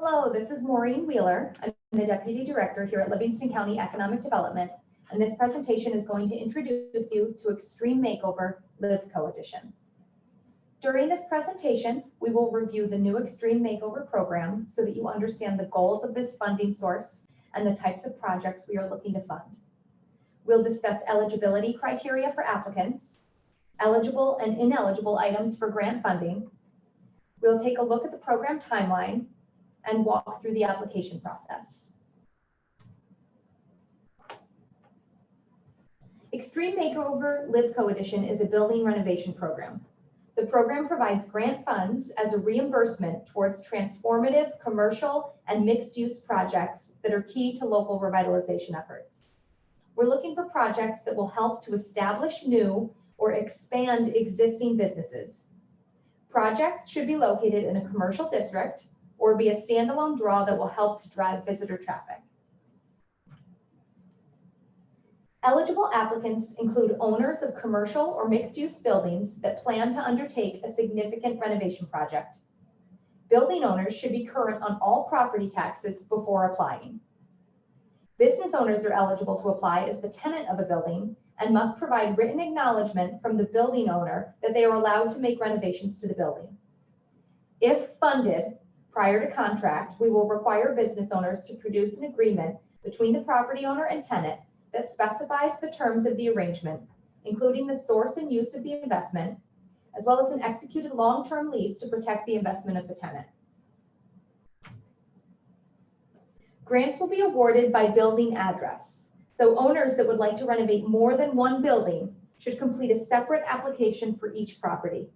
Hello, this is Maureen Wheeler. I'm the Deputy Director here at Livingston County Economic Development, and this presentation is going to introduce you to Extreme Makeover Liv Co Edition. During this presentation, we will review the new Extreme Makeover program so that you understand the goals of this funding source and the types of projects we are looking to fund. We'll discuss eligibility criteria for applicants, eligible and ineligible items for grant funding. We'll take a look at the program timeline and walk through the application process. Extreme Makeover Liv Co Edition is a building renovation program. The program provides grant funds as a reimbursement towards transformative commercial and mixed-use projects that are key to local revitalization efforts. We're looking for projects that will help to establish new or expand existing businesses. Projects should be located in a commercial district or be a standalone draw that will help to drive visitor traffic. Eligible applicants include owners of commercial or mixed-use buildings that plan to undertake a significant renovation project. Building owners should be current on all property taxes before applying. Business owners are eligible to apply as the tenant of a building and must provide written acknowledgement from the building owner that they are allowed to make renovations to the building. If funded, prior to contract, we will require business owners to produce an agreement between the property owner and tenant that specifies the terms of the arrangement, including the source and use of the investment, as well as an executed long-term lease to protect the investment of the tenant. Grants will be awarded by building address, so owners that would like to renovate more than one building should complete a separate application for each property.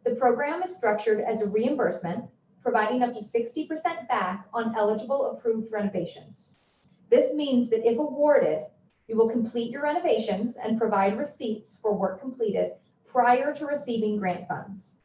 The program is structured as a reimbursement, providing up to 60% back on eligible approved renovations. This means that if awarded, you will complete your renovations and provide receipts for work completed prior to receiving grant funds.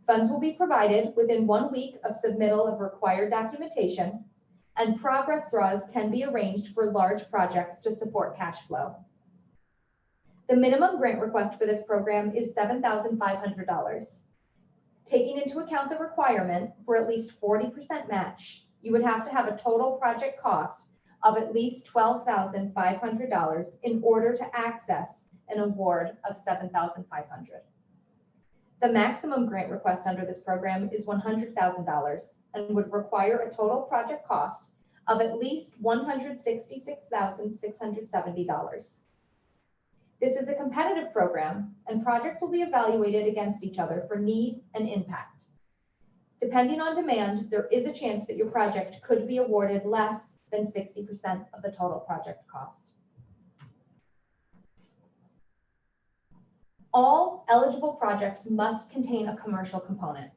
Funds will be provided within 1 week of submittal of required documentation, and progress draws can be arranged for large projects to support cash flow. The minimum grant request for this program is $7,500. Taking into account the requirement for at least 40% match, you would have to have a total project cost of at least $12,500 in order to access an award of $7,500. The maximum grant request under this program is $100,000 and would require a total project cost of at least $166,670. This is a competitive program, and projects will be evaluated against each other for need and impact. Depending on demand, there is a chance that your project could be awarded less than 60% of the total project cost. All eligible projects must contain a commercial component.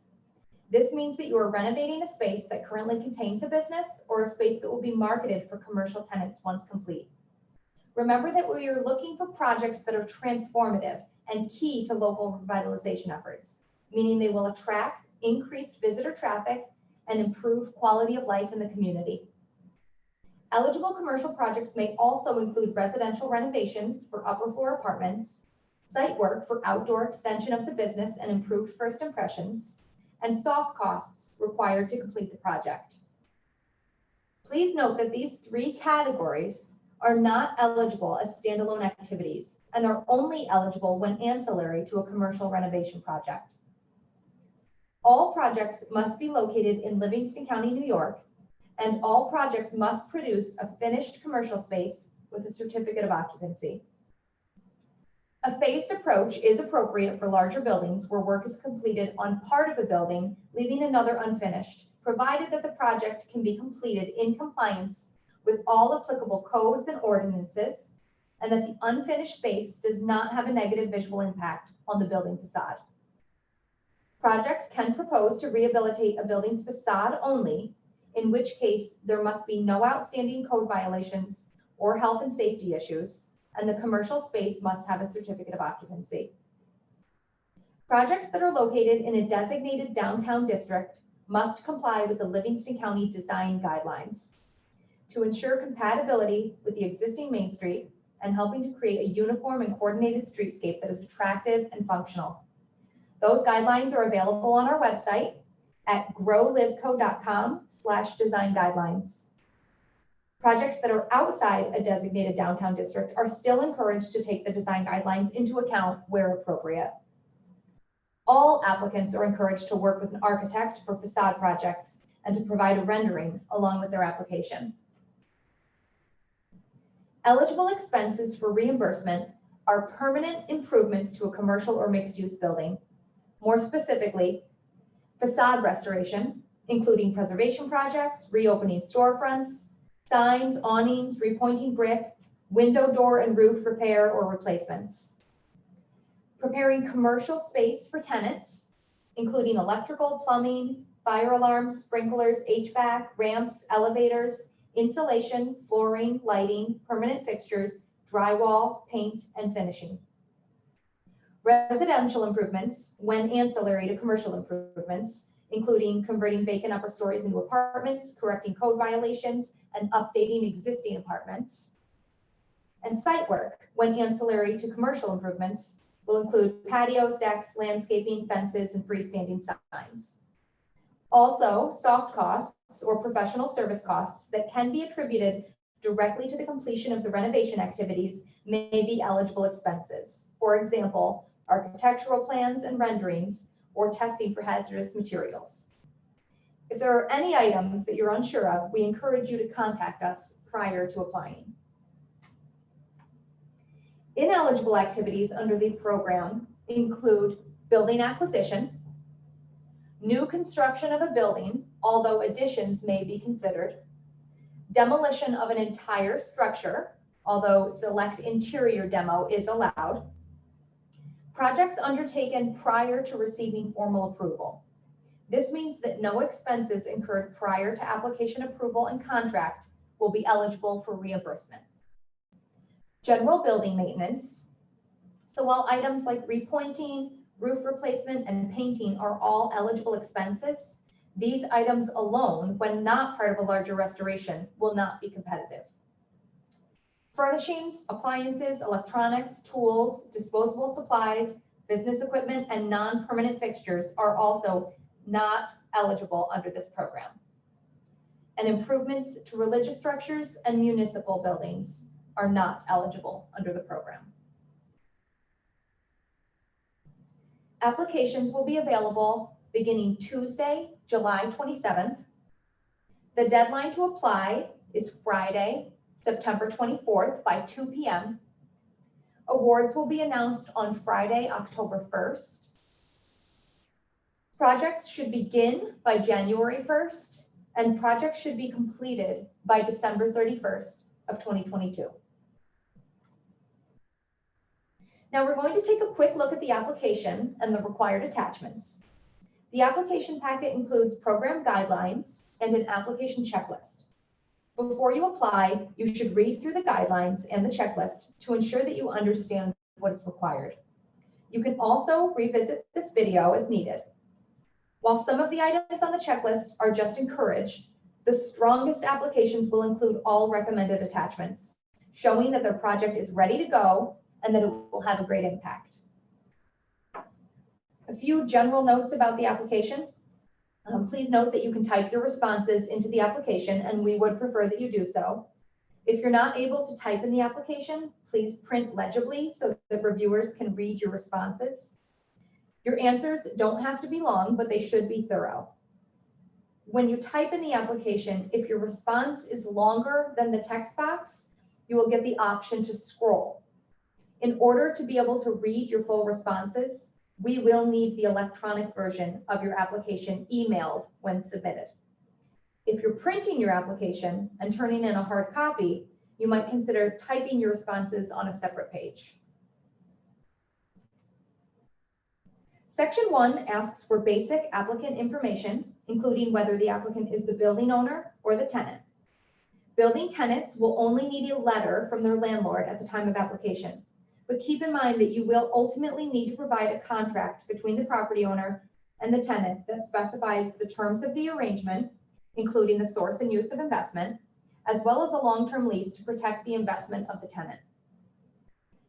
This means that you are renovating a space that currently contains a business or a space that will be marketed for commercial tenants once complete. Remember that we are looking for projects that are transformative and key to local revitalization efforts, meaning they will attract increased visitor traffic and improve quality of life in the community. Eligible commercial projects may also include residential renovations for upper floor apartments, site work for outdoor extension of the business and improved first impressions, and soft costs required to complete the project. Please note that these 3 categories are not eligible as standalone activities and are only eligible when ancillary to a commercial renovation project. All projects must be located in Livingston County, New York, and all projects must produce a finished commercial space with a certificate of occupancy. A phased approach is appropriate for larger buildings where work is completed on part of a building, leaving another unfinished, provided that the project can be completed in compliance with all applicable codes and ordinances, and that the unfinished space does not have a negative visual impact on the building facade. Projects can propose to rehabilitate a building's facade only, in which case there must be no outstanding code violations or health and safety issues, and the commercial space must have a certificate of occupancy. Projects that are located in a designated downtown district must comply with the Livingston County design guidelines to ensure compatibility with the existing Main Street and helping to create a uniform and coordinated streetscape that is attractive and functional. Those guidelines are available on our website, at growlivco.com/design guidelines. Projects that are outside a designated downtown district are still encouraged to take the design guidelines into account where appropriate. All applicants are encouraged to work with an architect for facade projects and to provide a rendering along with their application. Eligible expenses for reimbursement are permanent improvements to a commercial or mixed-use building. More specifically, facade restoration, including preservation projects, reopening storefronts, signs, awnings, repointing brick, window, door, and roof repair or replacements. Preparing commercial space for tenants, including electrical, plumbing, fire alarms, sprinklers, HVAC, ramps, elevators, insulation, flooring, lighting, permanent fixtures, drywall, paint, and finishing. Residential improvements, when ancillary to commercial improvements, including converting vacant upper stories into apartments, correcting code violations, and updating existing apartments. And site work, when ancillary to commercial improvements, will include patios, decks, landscaping, fences, and freestanding signs. Also, soft costs or professional service costs that can be attributed directly to the completion of the renovation activities may be eligible expenses. For example, architectural plans and renderings or testing for hazardous materials. If there are any items that you're unsure of, we encourage you to contact us prior to applying. Ineligible activities under the program include building acquisition, new construction of a building, although additions may be considered, demolition of an entire structure, although select interior demo is allowed, projects undertaken prior to receiving formal approval. This means that no expenses incurred prior to application approval and contract will be eligible for reimbursement. General building maintenance. So while items like repointing, roof replacement, and painting are all eligible expenses, these items alone, when not part of a larger restoration, will not be competitive. Furnishings, appliances, electronics, tools, disposable supplies, business equipment, and non-permanent fixtures are also not eligible under this program. And improvements to religious structures and municipal buildings are not eligible under the program. Applications will be available beginning Tuesday, July 27th. The deadline to apply is Friday, September 24th by 2 p.m. Awards will be announced on Friday, October 1st. Projects should begin by January 1st, and projects should be completed by December 31st of 2022. Now we're going to take a quick look at the application and the required attachments. The application packet includes program guidelines and an application checklist. Before you apply, you should read through the guidelines and the checklist to ensure that you understand what is required. You can also revisit this video as needed. While some of the items on the checklist are just encouraged, the strongest applications will include all recommended attachments, showing that their project is ready to go and that it will have a great impact. A few general notes about the application. Please note that you can type your responses into the application, and we would prefer that you do so. If you're not able to type in the application, please print legibly so that reviewers can read your responses. Your answers don't have to be long, but they should be thorough. When you type in the application, if your response is longer than the text box, you will get the option to scroll. In order to be able to read your full responses, we will need the electronic version of your application emailed when submitted. If you're printing your application and turning in a hard copy, you might consider typing your responses on a separate page. Section 1 asks for basic applicant information, including whether the applicant is the building owner or the tenant. Building tenants will only need a letter from their landlord at the time of application. But keep in mind that you will ultimately need to provide a contract between the property owner and the tenant that specifies the terms of the arrangement, including the source and use of investment, as well as a long-term lease to protect the investment of the tenant.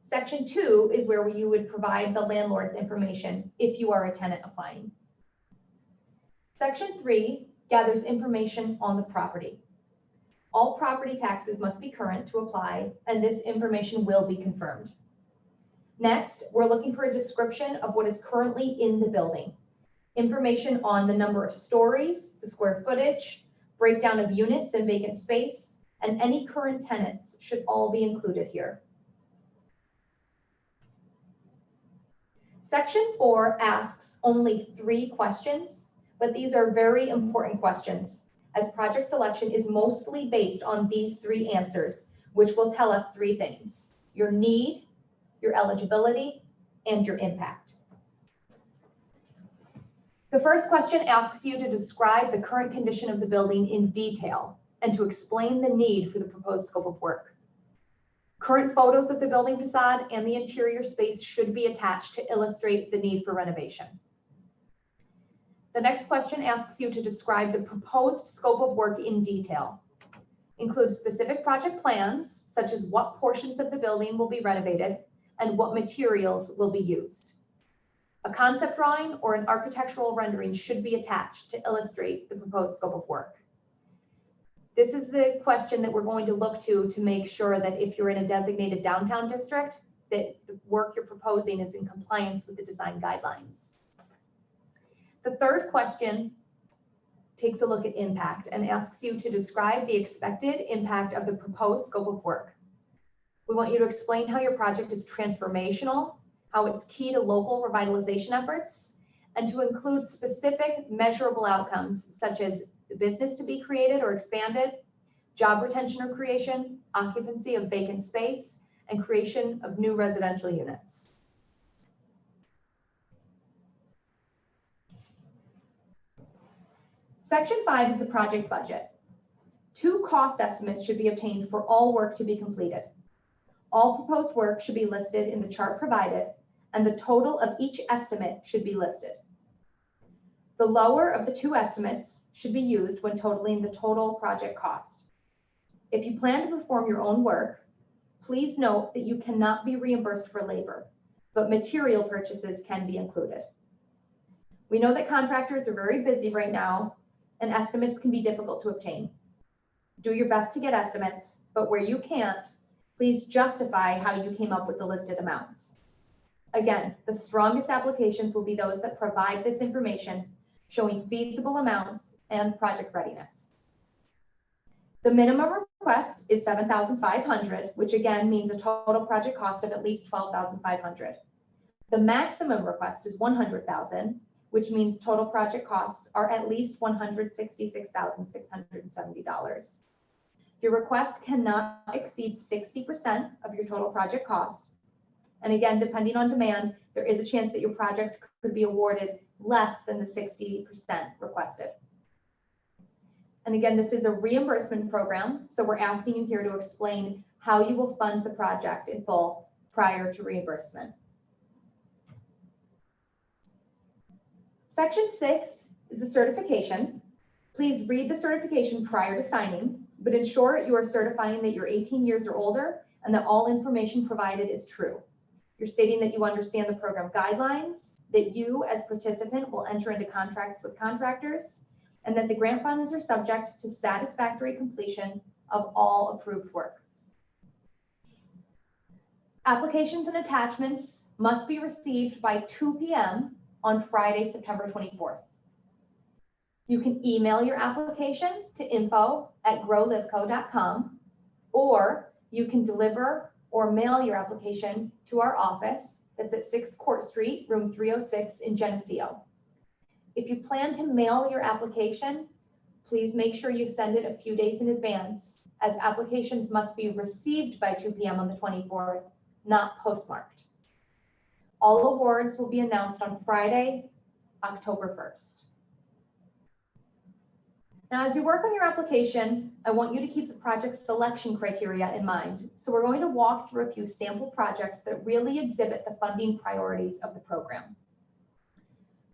Section 2 is where you would provide the landlord's information if you are a tenant applying. Section 3 gathers information on the property. All property taxes must be current to apply, and this information will be confirmed. Next, we're looking for a description of what is currently in the building. Information on the number of stories, the square footage, breakdown of units and vacant space, and any current tenants should all be included here. Section 4 asks only 3 questions, but these are very important questions, as project selection is mostly based on these 3 answers, which will tell us 3 things: your need, your eligibility, and your impact. The first question asks you to describe the current condition of the building in detail and to explain the need for the proposed scope of work. Current photos of the building facade and the interior space should be attached to illustrate the need for renovation. The next question asks you to describe the proposed scope of work in detail. Include specific project plans, such as what portions of the building will be renovated and what materials will be used. A concept drawing or an architectural rendering should be attached to illustrate the proposed scope of work. This is the question that we're going to look to make sure that if you're in a designated downtown district, that the work you're proposing is in compliance with the design guidelines. The third question takes a look at impact and asks you to describe the expected impact of the proposed scope of work. We want you to explain how your project is transformational, how it's key to local revitalization efforts, and to include specific measurable outcomes such as the business to be created or expanded, job retention or creation, occupancy of vacant space, and creation of new residential units. Section 5 is the project budget. 2 cost estimates should be obtained for all work to be completed. All proposed work should be listed in the chart provided, and the total of each estimate should be listed. The lower of the 2 estimates should be used when totaling the total project cost. If you plan to perform your own work, please note that you cannot be reimbursed for labor, but material purchases can be included. We know that contractors are very busy right now, and estimates can be difficult to obtain. Do your best to get estimates, but where you can't, please justify how you came up with the listed amounts. Again, the strongest applications will be those that provide this information, showing feasible amounts and project readiness. The minimum request is $7,500, which again means a total project cost of at least $12,500. The maximum request is $100,000, which means total project costs are at least $166,670. Your request cannot exceed 60% of your total project cost. And again, depending on demand, there is a chance that your project could be awarded less than the 60% requested. And again, this is a reimbursement program, so we're asking you here to explain how you will fund the project in full prior to reimbursement. Section 6 is the certification. Please read the certification prior to signing, but ensure you are certifying that you're 18 years or older and that all information provided is true. You're stating that you understand the program guidelines, that you as participant will enter into contracts with contractors, and that the grant funds are subject to satisfactory completion of all approved work. Applications and attachments must be received by 2 p.m. on Friday, September 24th. You can email your application to info@growlivco.com, or you can deliver or mail your application to our office that's at 6 Court Street, room 306 in Geneseo. If you plan to mail your application, please make sure you send it a few days in advance, as applications must be received by 2 p.m. on the 24th, not postmarked. All awards will be announced on Friday, October 1st. Now, as you work on your application, I want you to keep the project selection criteria in mind. So we're going to walk through a few sample projects that really exhibit the funding priorities of the program.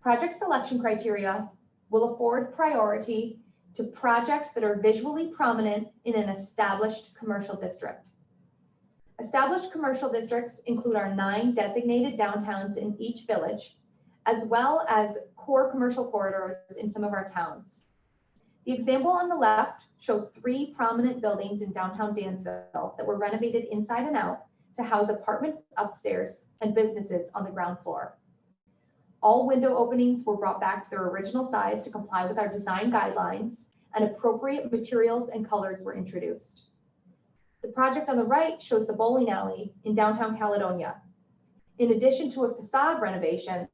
Project selection criteria will afford priority to projects that are visually prominent in an established commercial district. Established commercial districts include our 9 designated downtowns in each village, as well as core commercial corridors in some of our towns. The example on the left shows 3 prominent buildings in downtown Dansville that were renovated inside and out to house apartments upstairs and businesses on the ground floor. All window openings were brought back to their original size to comply with our design guidelines, and appropriate materials and colors were introduced. The project on the right shows the bowling alley in downtown Caledonia. In addition to a facade renovation,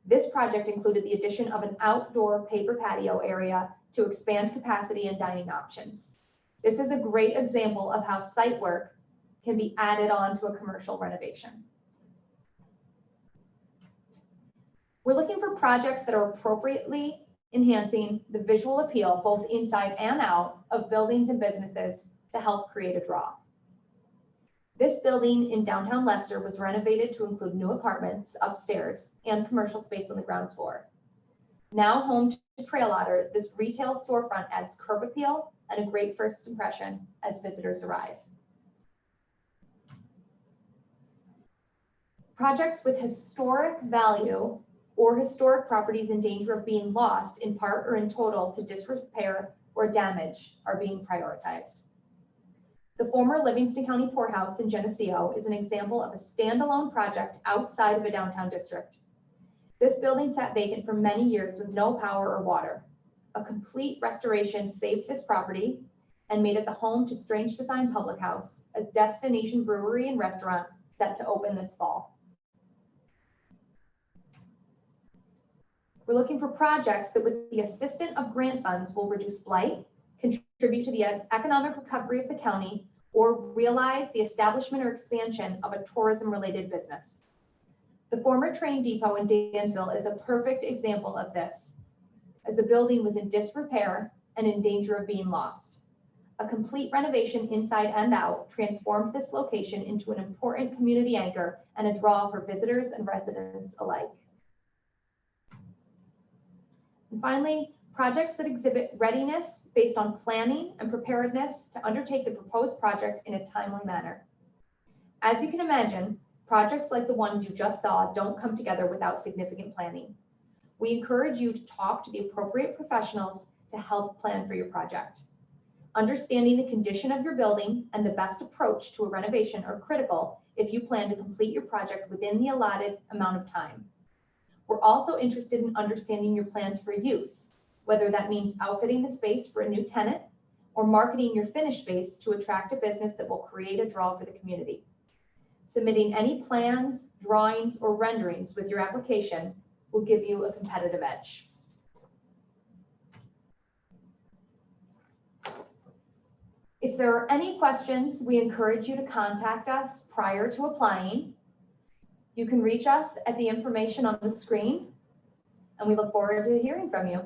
this project included the addition of an outdoor paper patio area to expand capacity and dining options. This is a great example of how site work can be added on to a commercial renovation. We're looking for projects that are appropriately enhancing the visual appeal, both inside and out, of buildings and businesses to help create a draw. This building in downtown Leicester was renovated to include new apartments upstairs and commercial space on the ground floor. Now home to Trail Otter, this retail storefront adds curb appeal and a great first impression as visitors arrive. Projects with historic value or historic properties in danger of being lost in part or in total to disrepair or damage are being prioritized. The former Livingston County Poorhouse in Geneseo is an example of a standalone project outside of a downtown district. This building sat vacant for many years with no power or water. A complete restoration saved this property and made it the home to Strange Design Public House, a destination brewery and restaurant set to open this fall. We're looking for projects that, with the assistance of grant funds, will reduce blight, contribute to the economic recovery of the county, or realize the establishment or expansion of a tourism-related business. The former train depot in Dansville is a perfect example of this, as the building was in disrepair and in danger of being lost. A complete renovation inside and out transformed this location into an important community anchor and a draw for visitors and residents alike. And finally, projects that exhibit readiness based on planning and preparedness to undertake the proposed project in a timely manner. As you can imagine, projects like the ones you just saw don't come together without significant planning. We encourage you to talk to the appropriate professionals to help plan for your project. Understanding the condition of your building and the best approach to a renovation are critical if you plan to complete your project within the allotted amount of time. We're also interested in understanding your plans for use, whether that means outfitting the space for a new tenant or marketing your finished space to attract a business that will create a draw for the community. Submitting any plans, drawings, or renderings with your application will give you a competitive edge. If there are any questions, we encourage you to contact us prior to applying. You can reach us at the information on the screen, and we look forward to hearing from you.